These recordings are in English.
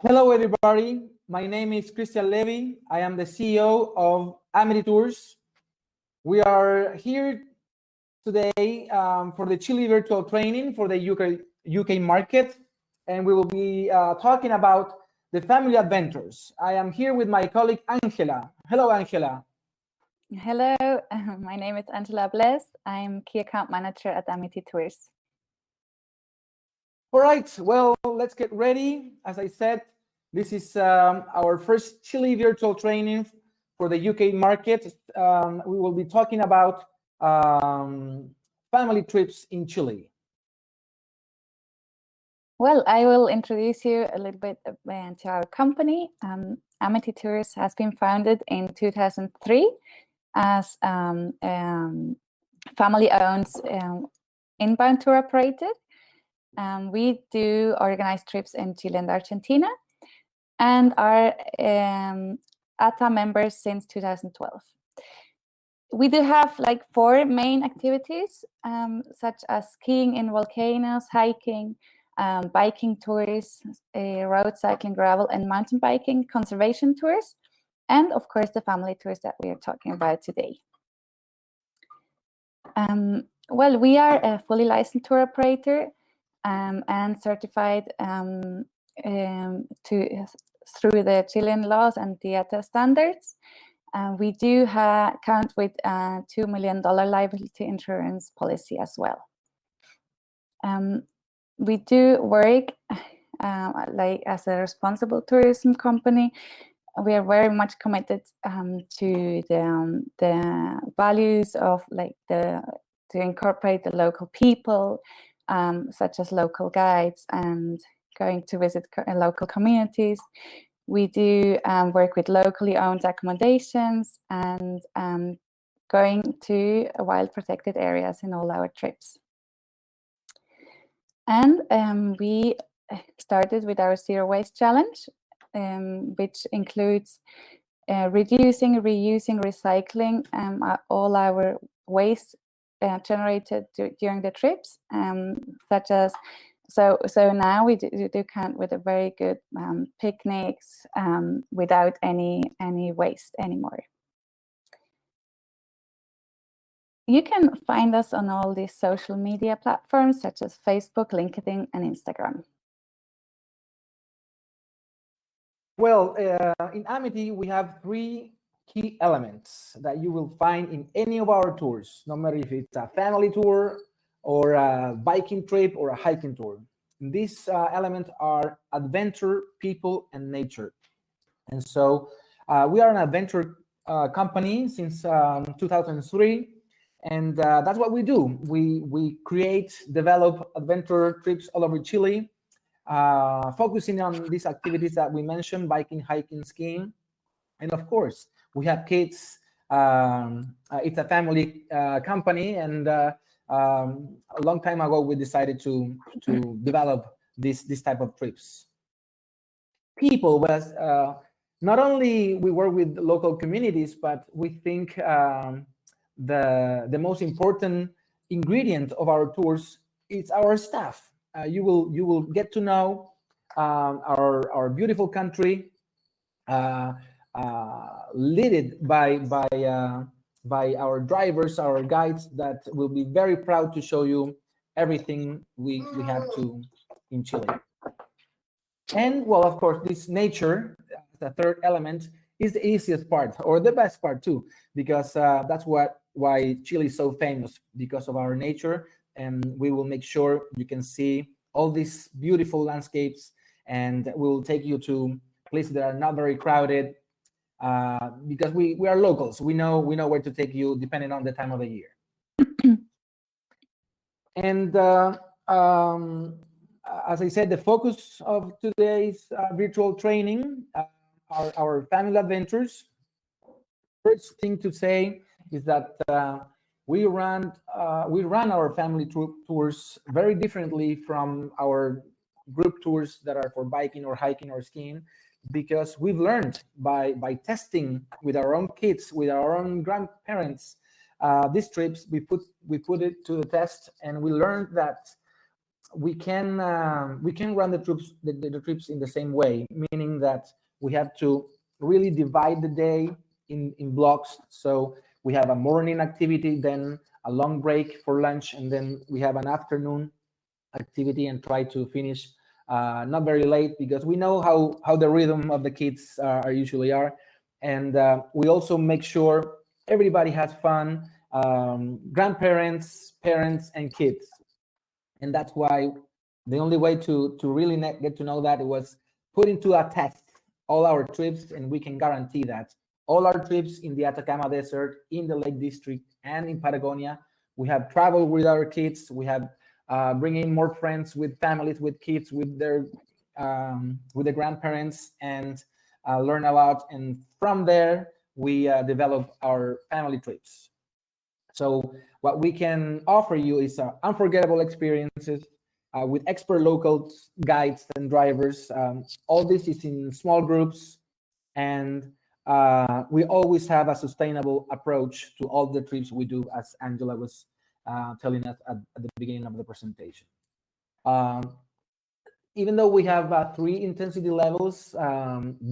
Hello, everybody. My name is Christian Levy. I am the CEO of Amity Tours. We are here today for the Chile virtual training for the UK market, and we will be talking about the family adventures. I am here with my colleague Angela. Hello, Angela. Hello, my name is Angela Bless. I'm Key Account Manager at Amity Tours. All right, well, let's get ready. As I said, this is our first Chile virtual training for the UK market. We will be talking about family trips in Chile. Well, I will introduce you a little bit to our company. Amity Tours has been founded in 2003 as family-owned inbound tour operator. We do organize trips in Chile and Argentina, and are ATA members since 2012. We do have like 4 main activities, such as skiing in volcanoes, hiking, biking tours, road cycling, gravel, and mountain biking, conservation tours, and of course the family tours that we are talking about today. Well, we are a fully licensed tour operator and certified through the Chilean laws and DIATA standards. We do count with a $2 million liability insurance policy as well. We do work like as a responsible tourism company. We are very much committed to the values of like to incorporate the local people, such as local guides and going to visit local communities. We do work with locally owned accommodations and going to wild protected areas in all our trips. And we started with our Zero Waste Challenge, which includes reducing, reusing, recycling all our waste generated during the trips, such as so now we do count with a very good picnics without any waste anymore. You can find us on all these social media platforms such as Facebook, LinkedIn, and Instagram. Well, in Amity, we have 3 key elements that you will find in any of our tours, no matter if it's a family tour or a biking trip or a hiking tour. These elements are adventure, people, and nature. And so we are an adventure company since 2003, and that's what we do. We create, develop adventure trips all over Chile, focusing on these activities that we mentioned: biking, hiking, skiing. And of course, we have kids. It's a family company, and a long time ago we decided to develop this type of trips. People was not only we work with local communities, but we think the most important ingredient of our tours is our staff. You will get to know our beautiful country, led by our drivers, our guides, that will be very proud to show you everything we have to in Chile. And well, of course, this nature, the third element, is the easiest part, or the best part too, because that's why Chile is so famous, because of our nature. And we will make sure you can see all these beautiful landscapes, and we will take you to places that are not very crowded, because we are locals. We know where to take you depending on the time of the year. And as I said, the focus of today's virtual training are our family adventures. First thing to say is that we run our family tours very differently from our group tours that are for biking or hiking or skiing, because we've learned by testing with our own kids, with our own grandparents, these trips, we put it to the test, and we learned that we can run the trips in the same way, meaning that we have to really divide the day in blocks. So we have a morning activity, then a long break for lunch, and then we have an afternoon activity, and try to finish not very late, because we know how the rhythm of the kids are usually are. And we also make sure everybody has fun, grandparents, parents, and kids. And that's why the only way to really get to know that, it was put into a test all our trips, and we can guarantee that all our trips in the Atacama Desert, in the Lake District, and in Patagonia, we have traveled with our kids. We have bringing more friends with families, with kids, with their with the grandparents, and learn a lot. And from there, we develop our family trips. So what we can offer you is unforgettable experiences with expert local guides and drivers. All this is in small groups, and we always have a sustainable approach to all the trips we do, as Angela was telling us at the beginning of the presentation. Um, Even though we have three intensity levels,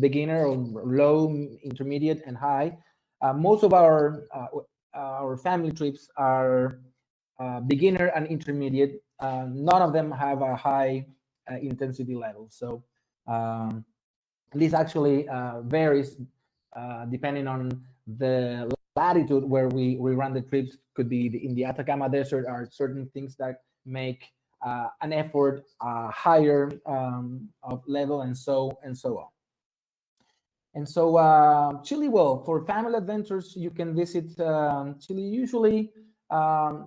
beginner, or low, intermediate, and high, most of our family trips are beginner and intermediate. None of them have a high intensity level. So this actually varies depending on the latitude where we run the trips. Could be in the Atacama Desert, are certain things that make an effort higher of level, and so on. And so Chile, well, for family adventures, you can visit Chile usually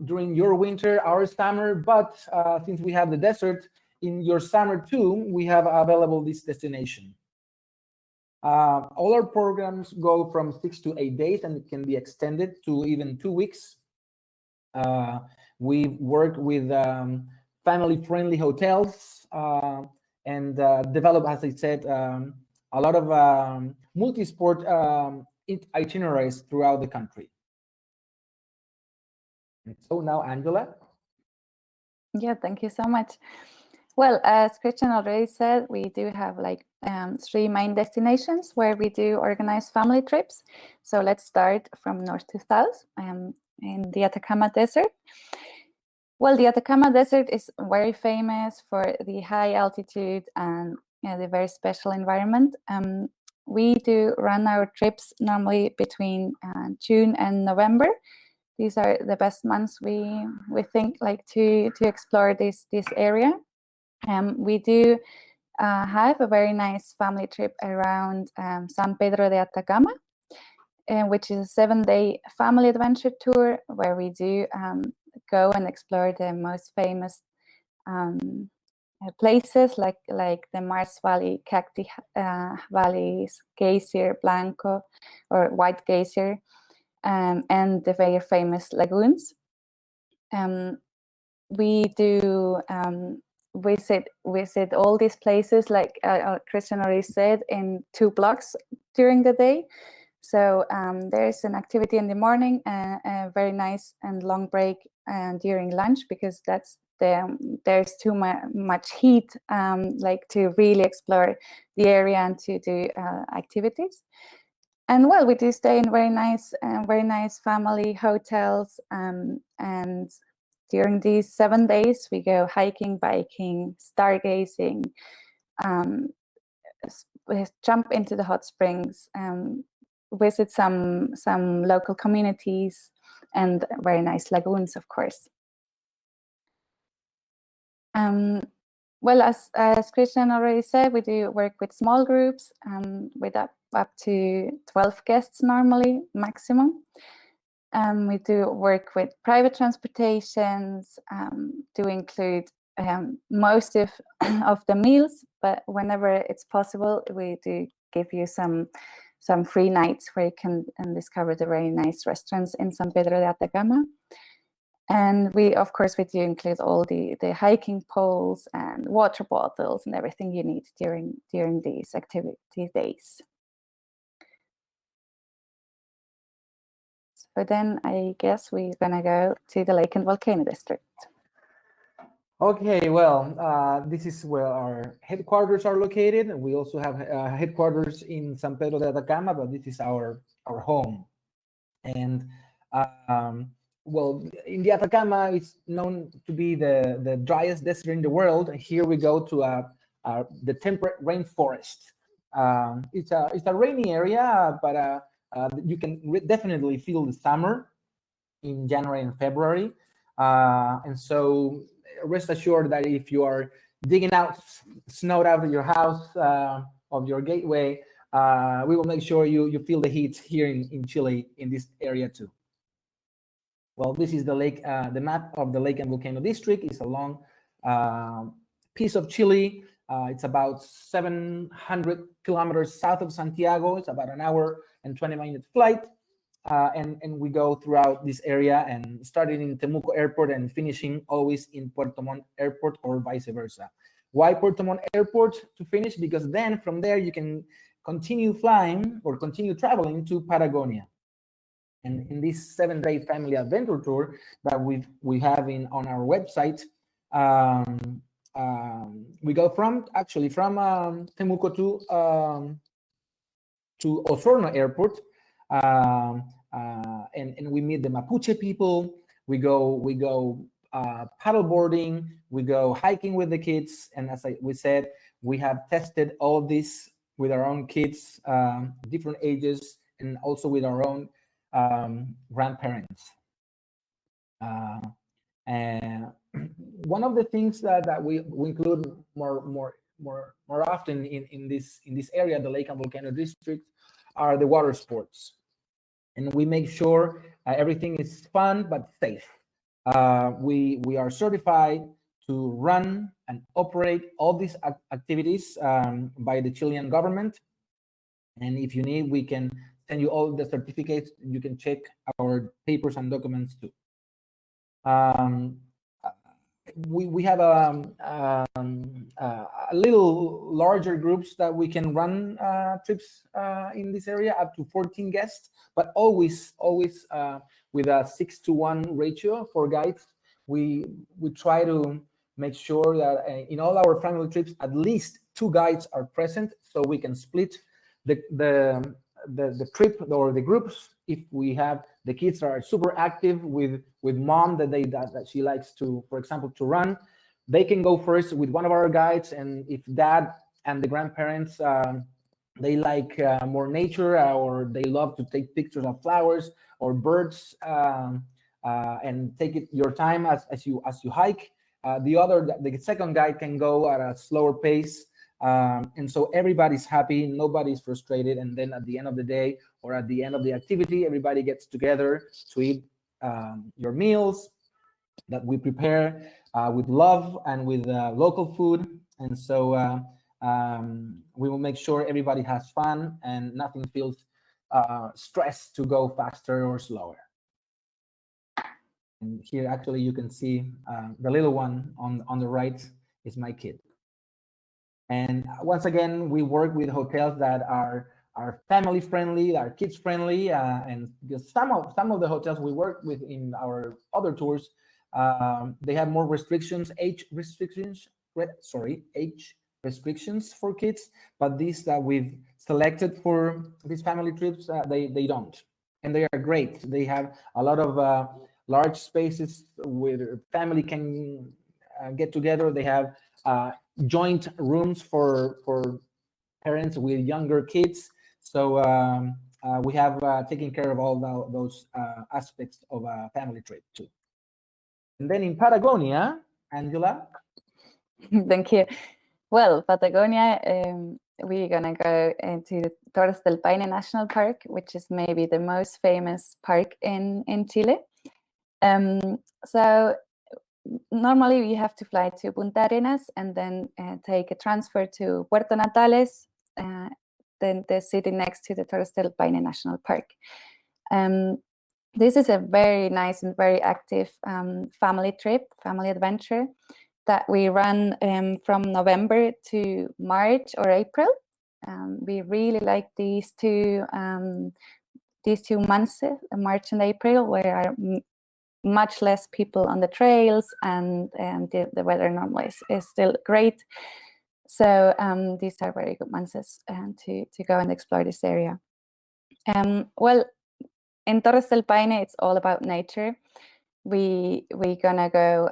during your winter, our summer, but since we have the desert in your summer too, we have available this destination. All our programs go from 6 to 8 days, and it can be extended to even 2 weeks. We work with family-friendly hotels and develop, as I said, a lot of multi-sport itineraries throughout the country. So now, Angela. Yeah, thank you so much. Well, as Christian already said, we do have like 3 main destinations where we do organize family trips. So let's start from north to south in the Atacama Desert. Well, the Atacama Desert is very famous for the high altitude and the very special environment. We do run our trips normally between June and November. These are the best months we think like to explore this area. We do have a very nice family trip around San Pedro de Atacama, which is a 7-day family adventure tour where we do go and explore the most famous places like the Mars Valley, Cacti Valleys, Glacier Blanco or White Glacier, and the very famous lagoons. We do visit all these places, like Christian already said, in 2 blocks during the day. So there's an activity in the morning, a very nice and long break during lunch, because there's too much heat, like to really explore the area and to do activities. And well, we do stay in very nice family hotels, and during these 7 days, we go hiking, biking, stargazing, jump into the hot springs, visit some local communities, and very nice lagoons, of course. Well, as Christian already said, we do work with small groups, with up to 12 guests normally, maximum. We do work with private transportations, do include most of the meals, but whenever it's possible, we do give you some free nights where you can discover the very nice restaurants in San Pedro de Atacama. And of course, we do include all the hiking poles and water bottles and everything you need during these activity days. So then I guess we're gonna go to the Lake and Volcano District. Okay, well, this is where our headquarters are located. We also have headquarters in San Pedro de Atacama, but this is our home. And well, in the Atacama, it's known to be the driest desert in the world. And here we go to the temperate rainforest. It's a rainy area, but you can definitely feel the summer in January and February. And so rest assured that if you are digging out snow out of your house, of your gateway, we will make sure you feel the heat here in Chile, in this area too. Well, this is the lake, the map of the Lake and Volcano District. It's a long piece of Chile. It's about 700 kilometers south of Santiago. It's about an hour and 20-minute flight. And we go throughout this area, and starting in Temuco Airport and finishing always in Puerto Montt Airport, or vice versa. Why Puerto Montt Airport to finish? Because then from there you can continue flying or continue traveling to Patagonia. And in this 7-day family adventure tour that we have on our website, we go from Temuco to Osorno Airport. And we meet the Mapuche people. We go paddle boarding. We go hiking with the kids. And as we said, we have tested all of this with our own kids, different ages, and also with our own grandparents. And one of the things that we include more often in this area, the Lake and Volcano District, are the water sports. And we make sure everything is fun but safe. We are certified to run and operate all these activities by the Chilean government. And if you need, we can send you all the certificates. You can check our papers and documents too. We have a little larger groups that we can run trips in this area, up to 14 guests, but always with a 6-to-1 ratio for guides. We try to make sure that in all our family trips, at least 2 guides are present, so we can split the trip or the groups. If we have the kids are super active with mom that she likes to, for example, to run, they can go first with one of our guides. And if dad and the grandparents they like more nature, or they love to take pictures of flowers or birds, and take your time as you hike, the second guide can go at a slower pace. And so everybody's happy, nobody's frustrated, and then at the end of the day or at the end of the activity, everybody gets together to eat your meals that we prepare with love and with local food. And so we will make sure everybody has fun and nothing feels stressed to go faster or slower. And here actually you can see the little one on the right is my kid. And once again, we work with hotels that are family friendly, are kids friendly, and because some of the hotels we work with in our other tours, they have more restrictions, age restrictions for kids. But these that we've selected for these family trips, they don't, and they are great. They have a lot of large spaces where family can get together. They have joint rooms for parents with younger kids. So we have taken care of all those aspects of a family trip too. And then in Patagonia, Angela. Thank you. Well, Patagonia, we're gonna go into the Torres del Paine National Park, which is maybe the most famous park in Chile. So normally you have to fly to Punta Arenas and then take a transfer to Puerto Natales, then the city next to the Torres del Paine National Park. This is a very nice and very active family adventure that we run from November to March or April. We really like these two months, March and April, where much less people on the trails, and the weather normally is still great. So these are very good months to go and explore this area. Well, in Torres del Paine, it's all about nature. We're gonna go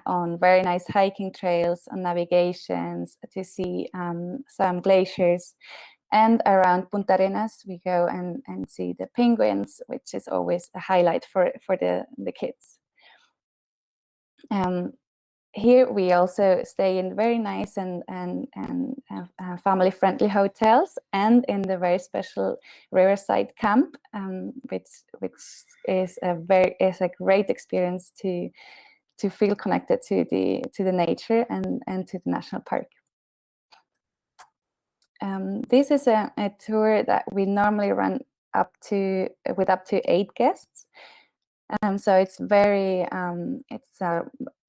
on very nice hiking trails, on navigations to see some glaciers. And around Punta Arenas, we go and see the penguins, which is always a highlight for the kids. Here we also stay in very nice and family-friendly hotels, and in the very special Riverside camp, which is a great experience to feel connected to the nature and to the national park. This is a tour that we normally run with up to 8 guests. So it's very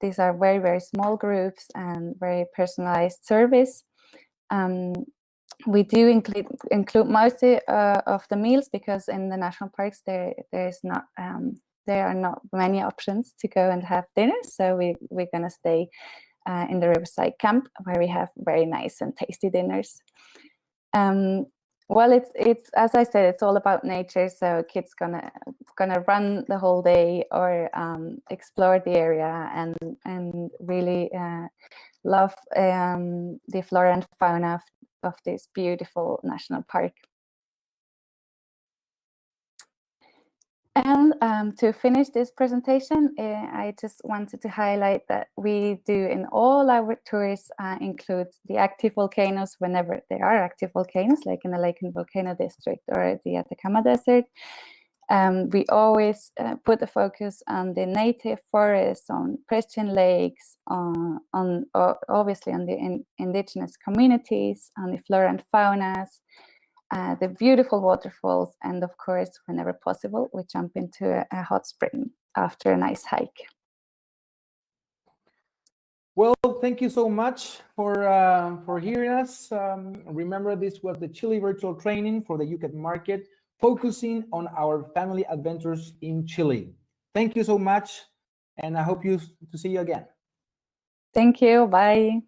these are very, very small groups and very personalized service. We do include most of the meals, because in the national parks there are not many options to go and have dinner. So we're gonna stay in the Riverside camp, where we have very nice and tasty dinners. Well, it's as I said, it's all about nature. So kids gonna run the whole day, or explore the area and really love the flora and fauna of this beautiful national park. And to finish this presentation, I just wanted to highlight that we do in all our tours include the active volcanoes whenever there are active volcanoes, like in the Lake Volcano District or the Atacama Desert. We always put the focus on the native forests, on Christian lakes, on obviously on the indigenous communities, on the flora and faunas, the beautiful waterfalls, and of course, whenever possible, we jump into a hot spring after a nice hike. Well, thank you so much for hearing us. Remember, this was the Chile virtual training for the UCAT market, focusing on our family adventures in Chile. Thank you so much, and I hope to see you again. Thank you. Bye.